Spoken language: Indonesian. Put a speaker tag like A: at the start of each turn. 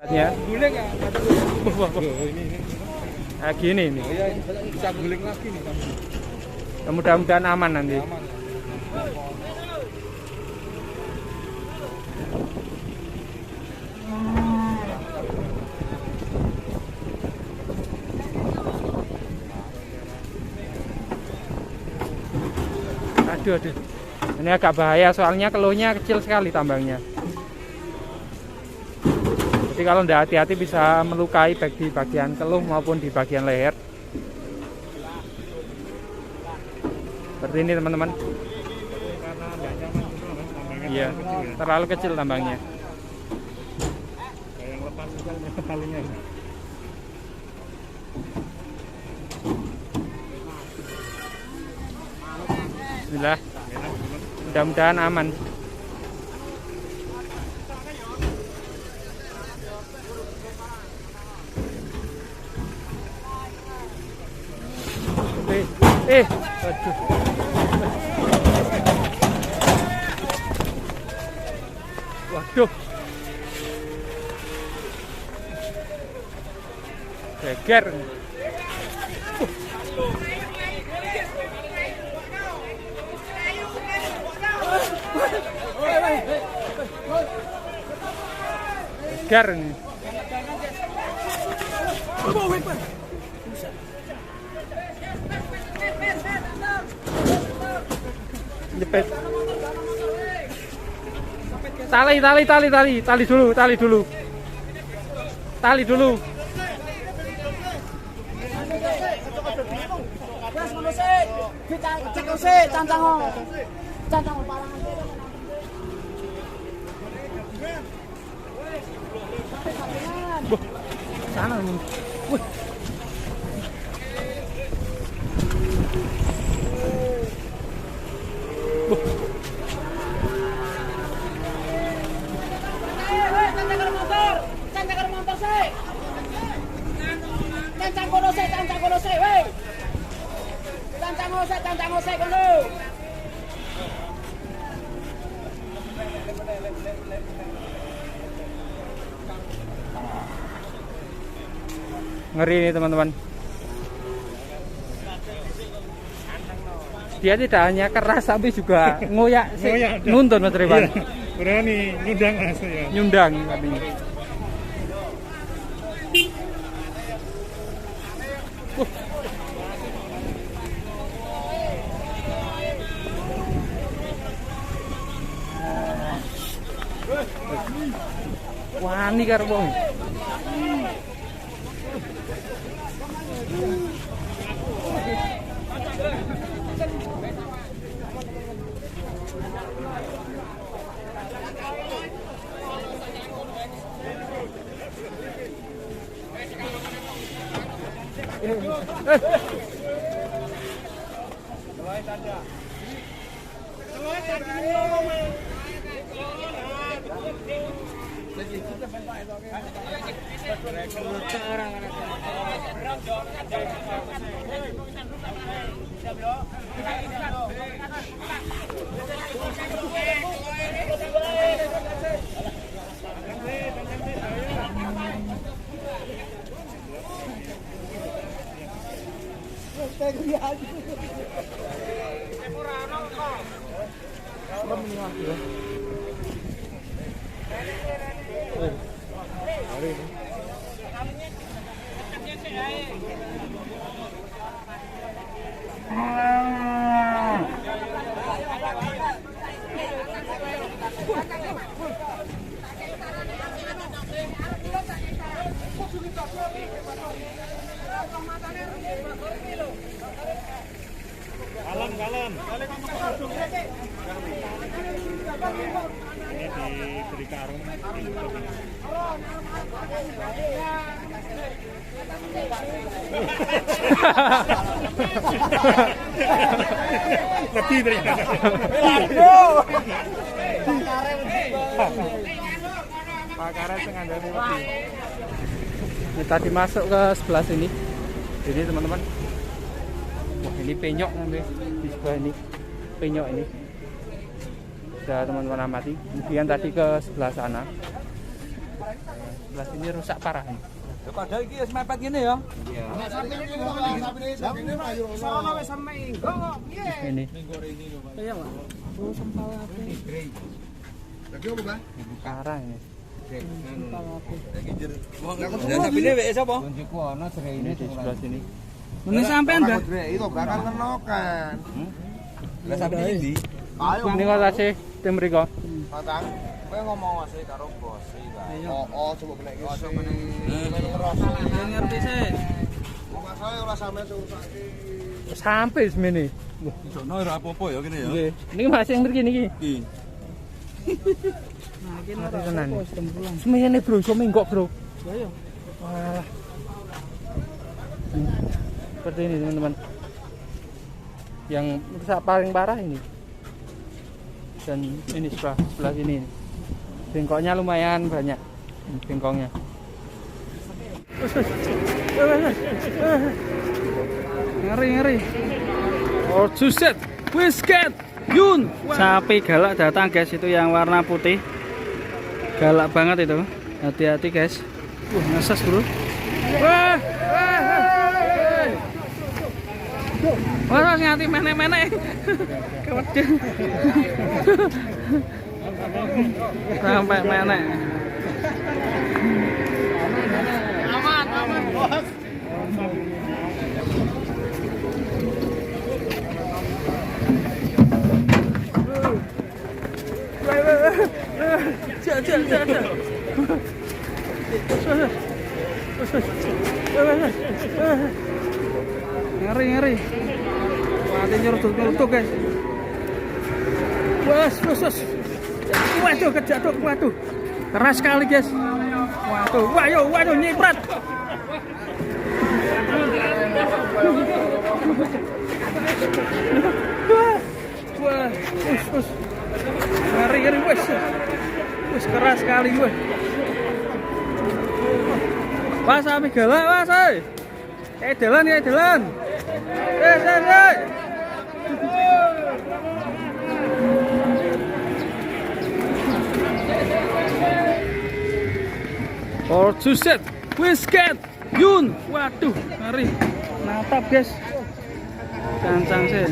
A: Ya.
B: Guling ya. Ini.
A: Nah, gini nih.
B: Oh, ya, bisa guling lagi nih.
A: Mudah-mudahan aman nanti.
B: Aman.
A: Aduh. Ini agak bahaya soalnya keluhnya kecil sekali tambangnya. Jadi kalau tidak hati-hati bisa melukai baik di bagian keluh maupun di bagian leher. Seperti ini teman-teman.
B: Karena nggak nyaman gitu kan tambangnya.
A: Iya, terlalu kecil tambangnya.
B: Kayak yang lepas aja talinya.
A: Bismillah. Mudah-mudahan aman. Aduh. Waduh. Geger. Geger nih. Jepit. Tali dulu. Tali dulu. Sana nih. Wih. Ngeri nih teman-teman. Dia tidak hanya keras tapi juga ngoyak, nuntun Mas Revan.
B: Iya. Berani nyundang Mas ya.
A: Nyundang katanya. Wani karo wong.
B: Kalem. Ini diberi karung. Lebih ternyata. Pakare sengandane lebih.
A: Kita dimasuk ke sebelah sini. Jadi teman-teman. Wah, ini penyok nanti di sebelah ini. Penyok ini. Sudah teman-teman amati. Kemudian tadi ke sebelah sana. Sebelah sini rusak parah ini.
C: Padahal iki wis mepet ngene ya.
A: Ini. Karang ini.
C: Sapine wek sapa?
A: Ini di sebelah sini.
C: Ini sampean, Mbak.
D: Itu bakal menokan.
C: Lah sapine ndi?
A: Ini kok tasih tim mriko.
D: Patang.
C: Kowe ngomong sih karo bos iki, Pak.
D: Oh, coba benek iki.
C: Sing ngerti sih.
D: Masalah ora sampe susah.
A: Sampai semene.
C: Sono ora apa-apa ya kene ya.
A: Nggih. Niki masih yang mriki niki.
C: Iki.
A: Mati tenan. Semene bro, iso menggok bro.
C: Ya.
A: Wah. Seperti ini teman-teman. Yang rusak paling parah ini. Dan ini sebelah sini. Bengkoknya lumayan banyak. Bengkoknya. Ngeri. Oh, suset. Whisket. Yun. Sapi galak datang guys, itu yang warna putih. Galak banget itu. Hati-hati guys. Ngeses bro. Wah, nganti menek-menek. Kewedhe. Sampai menek. Aman, bos. Ngeri. Mati nyeruduk guys. Bos. Waduh. Keras sekali guys. Waduh nyiprat. Wah, ngeri wes keras sekali gue. Wah, sapi galak, Mas. Edelan. Oh, suset, whisket, yun. Waduh, ngeri. Natap, guys. Cancang sih.